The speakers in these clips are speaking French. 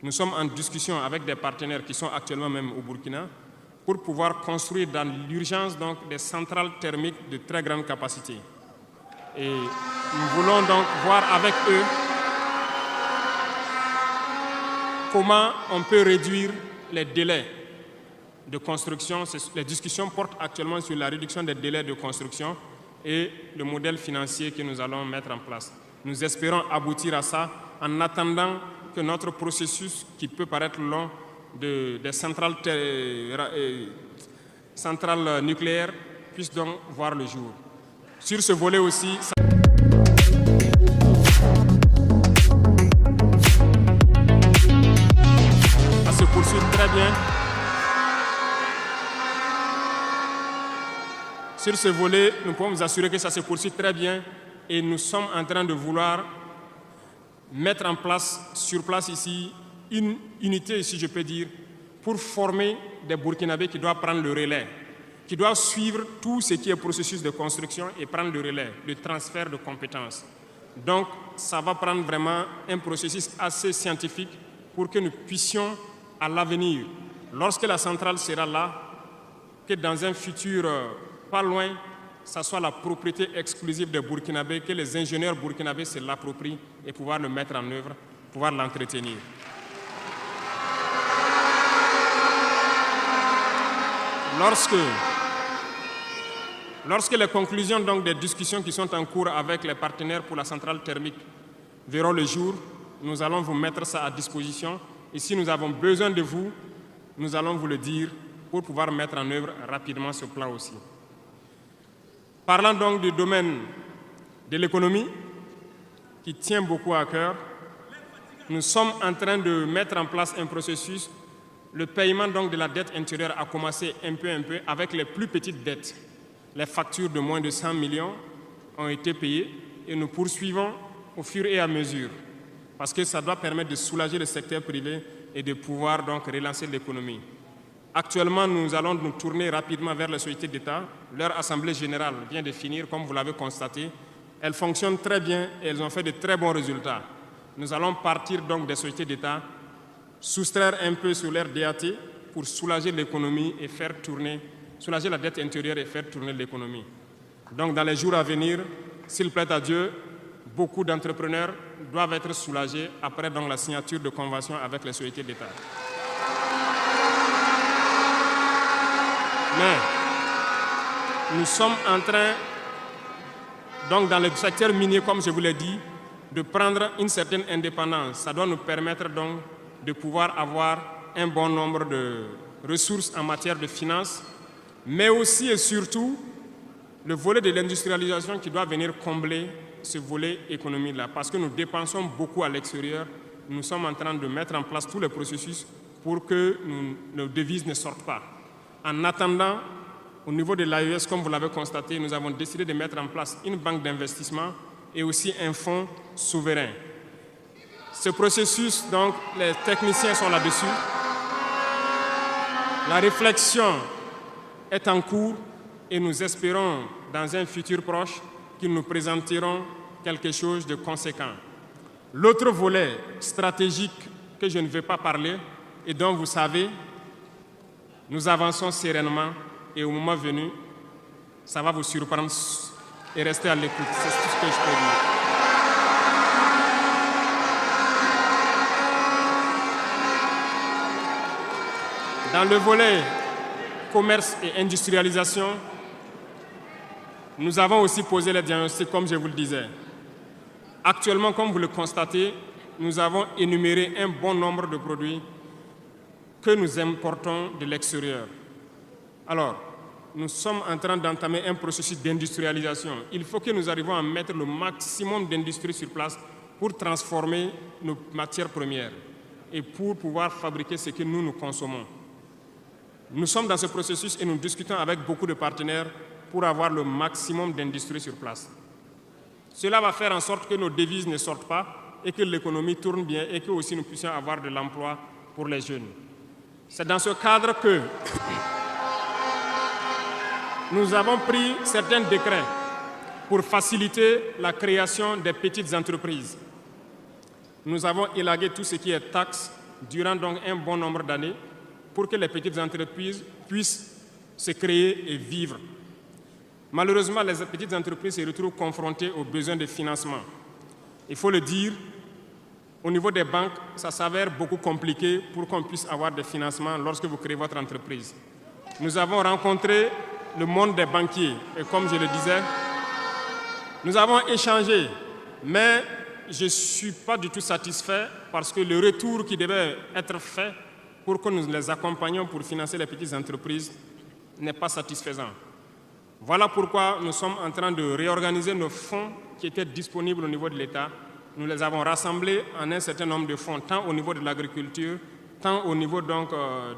Nous sommes en discussion avec des partenaires qui sont actuellement même au Burkina pour pouvoir construire dans l'urgence donc des centrales thermiques de très grande capacité. Et nous voulons donc voir avec eux comment on peut réduire les délais de construction. Les discussions portent actuellement sur la réduction des délais de construction et le modèle financier que nous allons mettre en place. Nous espérons aboutir à ça en attendant que notre processus, qui peut paraître long, des centrales nucléaires, puisse donc voir le jour. Sur ce volet aussi, ça se poursuit très bien. Sur ce volet, nous pouvons vous assurer que ça se poursuit très bien et nous sommes en train de vouloir mettre en place, sur place ici, une unité, si je peux dire, pour former des Burkinabés qui doivent prendre le relais, qui doivent suivre tout ce qui est processus de construction et prendre le relais, le transfert de compétences. Donc, ça va prendre vraiment un processus assez scientifique pour que nous puissions, à l'avenir, lorsque la centrale sera là, que dans un futur pas loin, ça soit la propriété exclusive des Burkinabés, que les ingénieurs burkinabés se l'approprient et pouvoir le mettre en œuvre, pouvoir l'entretenir. Lorsque les conclusions donc, des discussions qui sont en cours avec les partenaires pour la centrale thermique verront le jour, nous allons vous mettre ça à disposition. Et si nous avons besoin de vous, nous allons vous le dire pour pouvoir mettre en œuvre rapidement ce plan aussi. Parlant donc du domaine de l'économie, qui tient beaucoup à cœur, nous sommes en train de mettre en place un processus. Le paiement donc, de la dette intérieure a commencé un peu avec les plus petites dettes. Les factures de moins de 100 millions ont été payées et nous poursuivons au fur et à mesure parce que ça doit permettre de soulager le secteur privé et de pouvoir donc relancer l'économie. Actuellement, nous allons nous tourner rapidement vers les sociétés d'État. Leur assemblée générale vient de finir, comme vous l'avez constaté. Elles fonctionnent très bien et elles ont fait de très bons résultats. Nous allons partir donc des sociétés d'État, soustraire un peu sur leur DAT pour soulager l'économie et faire tourner, soulager la dette intérieure et faire tourner l'économie. Donc, dans les jours à venir, s'il plaît à Dieu, beaucoup d'entrepreneurs doivent être soulagés après donc, la signature de conventions avec les sociétés d'État. Mais nous sommes en train, donc dans le secteur minier, comme je vous l'ai dit, de prendre une certaine indépendance. Ça doit nous permettre donc de pouvoir avoir un bon nombre de ressources en matière de finances, mais aussi et surtout le volet de l'industrialisation qui doit venir combler ce volet économique-là. Parce que nous dépensons beaucoup à l'extérieur, nous sommes en train de mettre en place tous les processus pour que nos devises ne sortent pas. En attendant, au niveau de l'AES, comme vous l'avez constaté, nous avons décidé de mettre en place une banque d'investissement et aussi un fonds souverain. Ce processus, donc, les techniciens sont là-dessus. La réflexion est en cours et nous espérons, dans un futur proche, qu'ils nous présenteront quelque chose de conséquent. L'autre volet stratégique que je ne vais pas parler et dont vous savez, nous avançons sereinement et au moment venu, ça va vous surprendre et rester à l'écoute. C'est tout ce que je peux dire. Dans le volet commerce et industrialisation, nous avons aussi posé les diagnostics, comme je vous le disais. Actuellement, comme vous le constatez, nous avons énuméré un bon nombre de produits que nous importons de l'extérieur. Alors, nous sommes en train d'entamer un processus d'industrialisation. Il faut que nous arrivions à mettre le maximum d'industrie sur place pour transformer nos matières premières et pour pouvoir fabriquer ce que nous consommons. Nous sommes dans ce processus et nous discutons avec beaucoup de partenaires pour avoir le maximum d'industrie sur place. Cela va faire en sorte que nos devises ne sortent pas et que l'économie tourne bien et que aussi nous puissions avoir de l'emploi pour les jeunes. C'est dans ce cadre que nous avons pris certains décrets pour faciliter la création des petites entreprises. Nous avons élagué tout ce qui est taxes durant donc un bon nombre d'années pour que les petites entreprises puissent se créer et vivre. Malheureusement, les petites entreprises se retrouvent confrontées aux besoins de financement. Il faut le dire, au niveau des banques, ça s'avère beaucoup compliqué pour qu'on puisse avoir des financements lorsque vous créez votre entreprise. Nous avons rencontré le monde des banquiers et comme je le disais, nous avons échangé, mais je ne suis pas du tout satisfait parce que le retour qui devait être fait pour que nous les accompagnions pour financer les petites entreprises n'est pas satisfaisant. Voilà pourquoi nous sommes en train de réorganiser nos fonds qui étaient disponibles au niveau de l'État. Nous les avons rassemblés en un certain nombre de fonds, tant au niveau de l'agriculture, tant au niveau donc,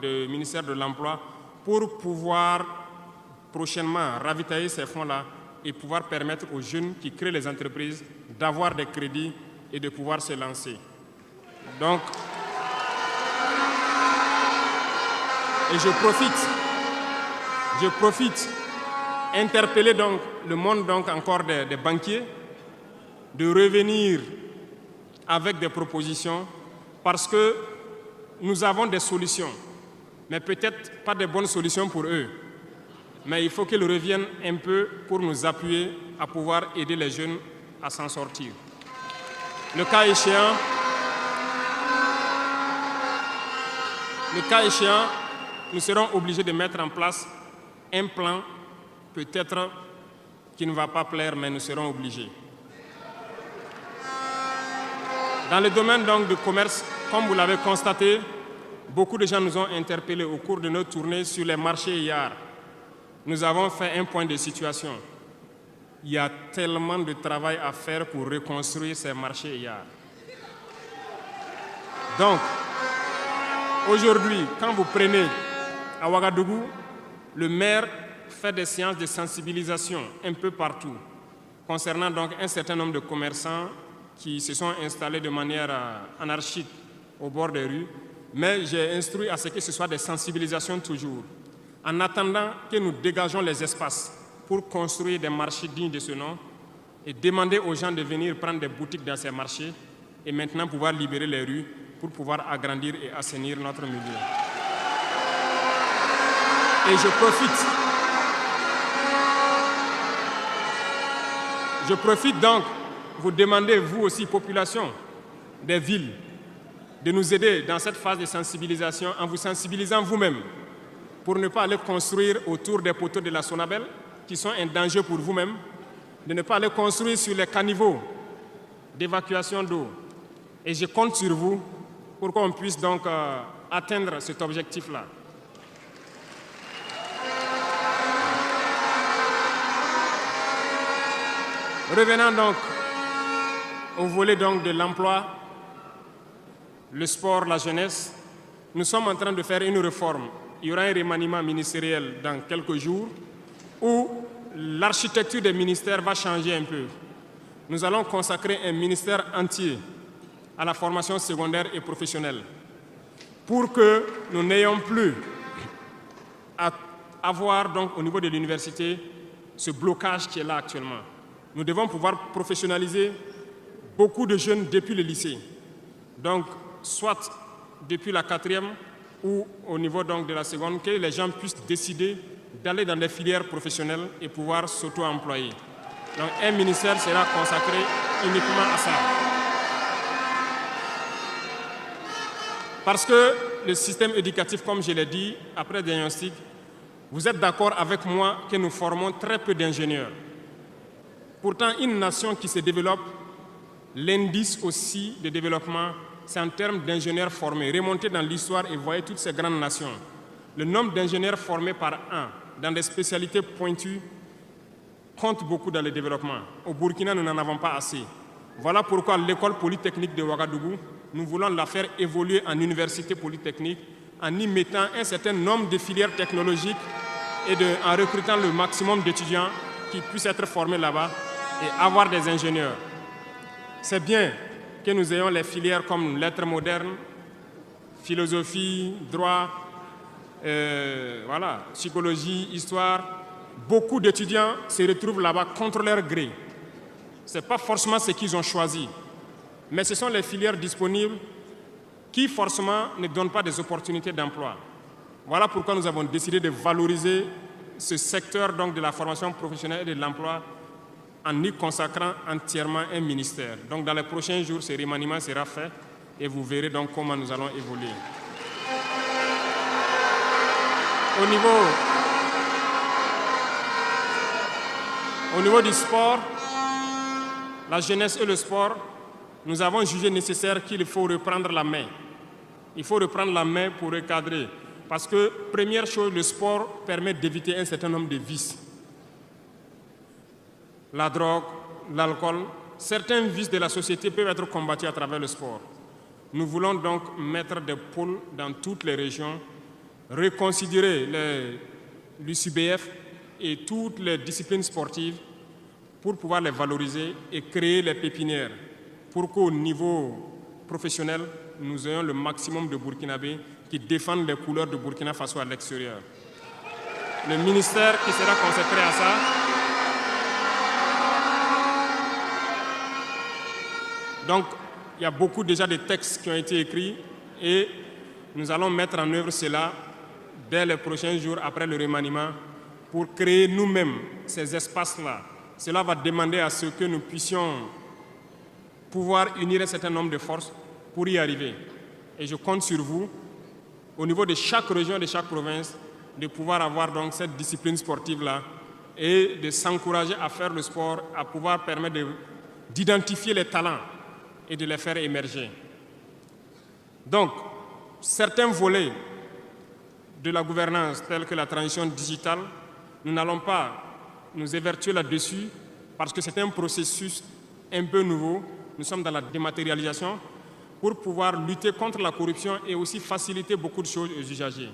du ministère de l'Emploi, pour pouvoir prochainement ravitailler ces fonds-là et pouvoir permettre aux jeunes qui créent les entreprises d'avoir des crédits et de pouvoir se lancer. Donc, et je profite interpeller donc le monde donc encore des banquiers de revenir avec des propositions parce que nous avons des solutions, mais peut-être pas de bonnes solutions pour eux. Mais il faut qu'ils reviennent un peu pour nous appuyer à pouvoir aider les jeunes à s'en sortir. Le cas échéant, nous serons obligés de mettre en place un plan, peut-être qui ne va pas plaire, mais nous serons obligés. Dans le domaine donc du commerce, comme vous l'avez constaté, beaucoup de gens nous ont interpellés au cours de notre tournée sur les marchés hier. Nous avons fait un point de situation. Il y a tellement de travail à faire pour reconstruire ces marchés hier. Donc, aujourd'hui, quand vous prenez à Ouagadougou, le maire fait des séances de sensibilisation un peu partout, concernant donc un certain nombre de commerçants qui se sont installés de manière anarchique au bord des rues, mais j'ai instruit à ce que ce soit des sensibilisations toujours, en attendant que nous dégageons les espaces pour construire des marchés dignes de ce nom et demander aux gens de venir prendre des boutiques dans ces marchés et maintenant pouvoir libérer les rues pour pouvoir agrandir et assainir notre milieu. Et je profite donc vous demander, vous aussi, population des villes, de nous aider dans cette phase de sensibilisation en vous sensibilisant vous-même pour ne pas aller construire autour des poteaux de la Sonabel qui sont un danger pour vous-même, de ne pas aller construire sur les caniveaux d'évacuation d'eau. Et je compte sur vous pour qu'on puisse donc atteindre cet objectif-là. Revenons donc au volet donc de l'emploi, le sport, la jeunesse. Nous sommes en train de faire une réforme. Il y aura un remaniement ministériel dans quelques jours où l'architecture des ministères va changer un peu. Nous allons consacrer un ministère entier à la formation secondaire et professionnelle pour que nous n'ayons plus à avoir donc, au niveau de l'université ce blocage qui est là actuellement. Nous devons pouvoir professionnaliser beaucoup de jeunes depuis le lycée. Donc, soit depuis la 4e ou au niveau donc, de la seconde, que les gens puissent décider d'aller dans des filières professionnelles et pouvoir s'auto-employer. Donc, un ministère sera consacré uniquement à ça. Parce que le système éducatif, comme je l'ai dit, après diagnostic, vous êtes d'accord avec moi que nous formons très peu d'ingénieurs. Pourtant, une nation qui se développe, l'indice aussi de développement, c'est en termes d'ingénieurs formés. Remontez dans l'histoire et voyez toutes ces grandes nations. Le nombre d'ingénieurs formés par an dans des spécialités pointues compte beaucoup dans le développement. Au Burkina, nous n'en avons pas assez. Voilà pourquoi l'école polytechnique de Ouagadougou, nous voulons la faire évoluer en université polytechnique en y mettant un certain nombre de filières technologiques et en recrutant le maximum d'étudiants qui puissent être formés là-bas et avoir des ingénieurs. C'est bien que nous ayons les filières comme lettres modernes, philosophie, droit, voilà, psychologie, histoire. Beaucoup d'étudiants se retrouvent là-bas contre leur gré. Ce n'est pas forcément ce qu'ils ont choisi, mais ce sont les filières disponibles qui forcément ne donnent pas des opportunités d'emploi. Voilà pourquoi nous avons décidé de valoriser ce secteur donc, de la formation professionnelle et de l'emploi en y consacrant entièrement un ministère. Donc dans les prochains jours, ce remaniement sera fait et vous verrez donc comment nous allons évoluer. Au niveau du sport, la jeunesse et le sport, nous avons jugé nécessaire qu'il faut reprendre la main. Il faut reprendre la main pour recadrer. Parce que, première chose, le sport permet d'éviter un certain nombre de vices. La drogue, l'alcool, certains vices de la société peuvent être combattus à travers le sport. Nous voulons donc mettre des pôles dans toutes les régions, reconsidérer l'UCBF et toutes les disciplines sportives pour pouvoir les valoriser et créer les pépinières pour qu'au niveau professionnel, nous ayons le maximum de Burkinabés qui défendent les couleurs de Burkina Faso à l'extérieur. Le ministère qui sera consacré à ça donc, il y a beaucoup déjà de textes qui ont été écrits et nous allons mettre en œuvre cela dès les prochains jours après le remaniement pour créer nous-mêmes ces espaces-là. Cela va demander à ce que nous puissions pouvoir unir un certain nombre de forces pour y arriver. Et je compte sur vous, au niveau de chaque région, de chaque province, de pouvoir avoir donc cette discipline sportive-là et de s'encourager à faire le sport, à pouvoir permettre d'identifier les talents et de les faire émerger. Donc, certains volets de la gouvernance, tels que la transition digitale, nous n'allons pas nous évertuer là-dessus parce que c'est un processus un peu nouveau. Nous sommes dans la dématérialisation pour pouvoir lutter contre la corruption et aussi faciliter beaucoup de choses aux usagers.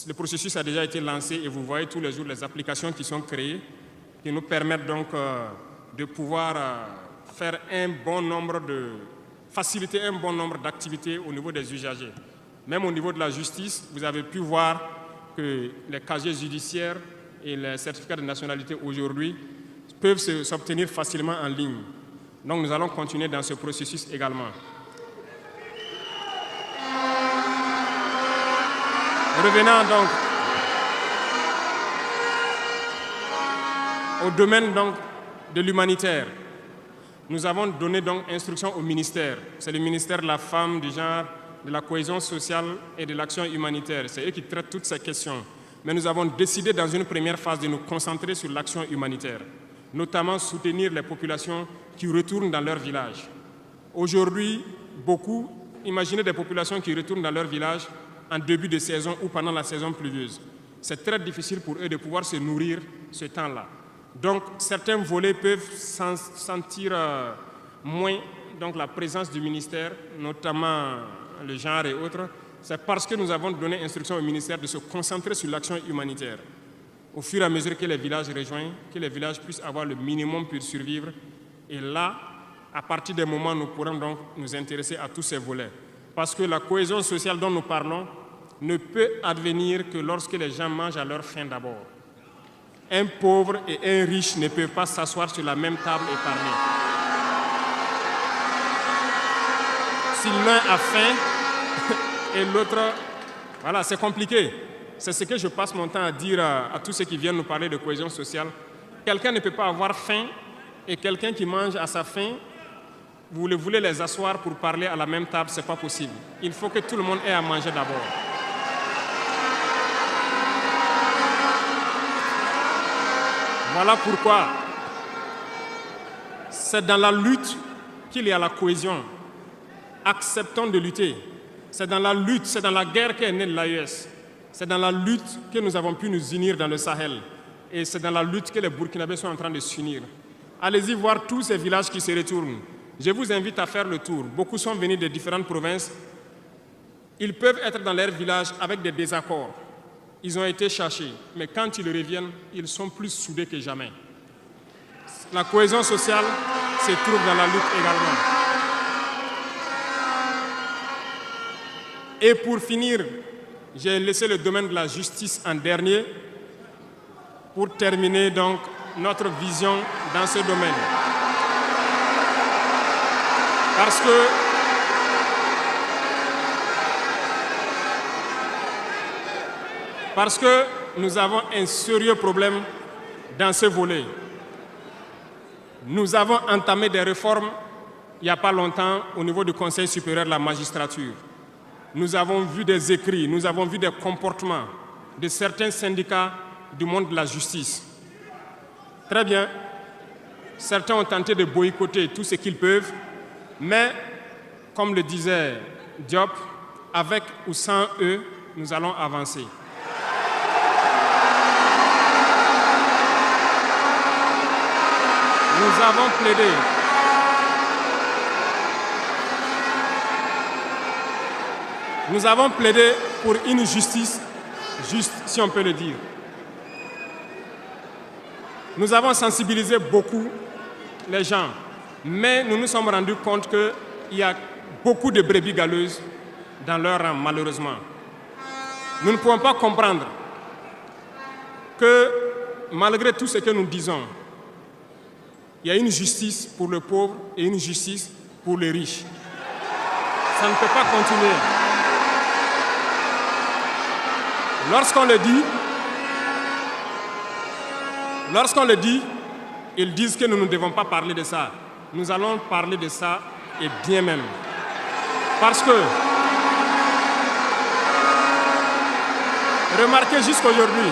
Le processus a déjà été lancé et vous voyez tous les jours les applications qui sont créées qui nous permettent donc de pouvoir faire faciliter un bon nombre d'activités au niveau des usagers. Même au niveau de la justice, vous avez pu voir que les casiers judiciaires et les certificats de nationalité aujourd'hui peuvent s'obtenir facilement en ligne. Donc nous allons continuer dans ce processus également. Revenant donc au domaine donc de l'humanitaire, nous avons donné donc instruction au ministère. C'est le ministère de la Femme, du Genre, de la Cohésion sociale et de l'action humanitaire. C'est eux qui traitent toutes ces questions. Mais nous avons décidé dans une première phase de nous concentrer sur l'action humanitaire, notamment soutenir les populations qui retournent dans leur village. Aujourd'hui, imaginez des populations qui retournent dans leur village en début de saison ou pendant la saison pluvieuse. C'est très difficile pour eux de pouvoir se nourrir ce temps-là. Donc, certains volets peuvent sentir moins donc, la présence du ministère, notamment le genre et autres. C'est parce que nous avons donné instruction au ministère de se concentrer sur l'action humanitaire. Au fur et à mesure que les villages rejoignent, que les villages puissent avoir le minimum pour survivre. Et là, à partir des moments, nous pourrons donc nous intéresser à tous ces volets. Parce que la cohésion sociale dont nous parlons ne peut advenir que lorsque les gens mangent à leur faim d'abord. Un pauvre et un riche ne peuvent pas s'asseoir sur la même table et parler. Si l'un a faim et l'autre, voilà, c'est compliqué. C'est ce que je passe mon temps à dire à tous ceux qui viennent nous parler de cohésion sociale. Quelqu'un ne peut pas avoir faim et quelqu'un qui mange à sa faim, vous voulez les asseoir pour parler à la même table, ce n'est pas possible. Il faut que tout le monde ait à manger d'abord. Voilà pourquoi c'est dans la lutte qu'il y a la cohésion. Acceptons de lutter. C'est dans la lutte, c'est dans la guerre qu'est née l'AES. C'est dans la lutte que nous avons pu nous unir dans le Sahel. Et c'est dans la lutte que les Burkinabés sont en train de s'unir. Allez-y voir tous ces villages qui se retournent. Je vous invite à faire le tour. Beaucoup sont venus de différentes provinces. Ils peuvent être dans leur village avec des désaccords. Ils ont été cherchés. Mais quand ils reviennent, ils sont plus soudés que jamais. La cohésion sociale se trouve dans la lutte également. Et pour finir, j'ai laissé le domaine de la justice en dernier pour terminer donc notre vision dans ce domaine. Parce que Parce que nous avons un sérieux problème dans ce volet. Nous avons entamé des réformes il n'y a pas longtemps au niveau du Conseil supérieur de la magistrature. Nous avons vu des écrits, nous avons vu des comportements de certains syndicats du monde de la justice. Très bien, certains ont tenté de boycotter tout ce qu'ils peuvent, mais comme le disait Diop, avec ou sans eux, nous allons avancer. Nous avons plaidé. Nous avons plaidé pour une justice juste, si on peut le dire. Nous avons sensibilisé beaucoup les gens, mais nous nous sommes rendus compte qu'il y a beaucoup de brebis galeuses dans leur rang, malheureusement. Nous ne pouvons pas comprendre que, malgré tout ce que nous disons, il y a une justice pour le pauvre et une justice pour les riches. Ça ne peut pas continuer. Lorsqu'on le dit, ils disent que nous ne devons pas parler de ça. Nous allons parler de ça, et bien même. Parce que, remarquez jusqu'aujourd'hui,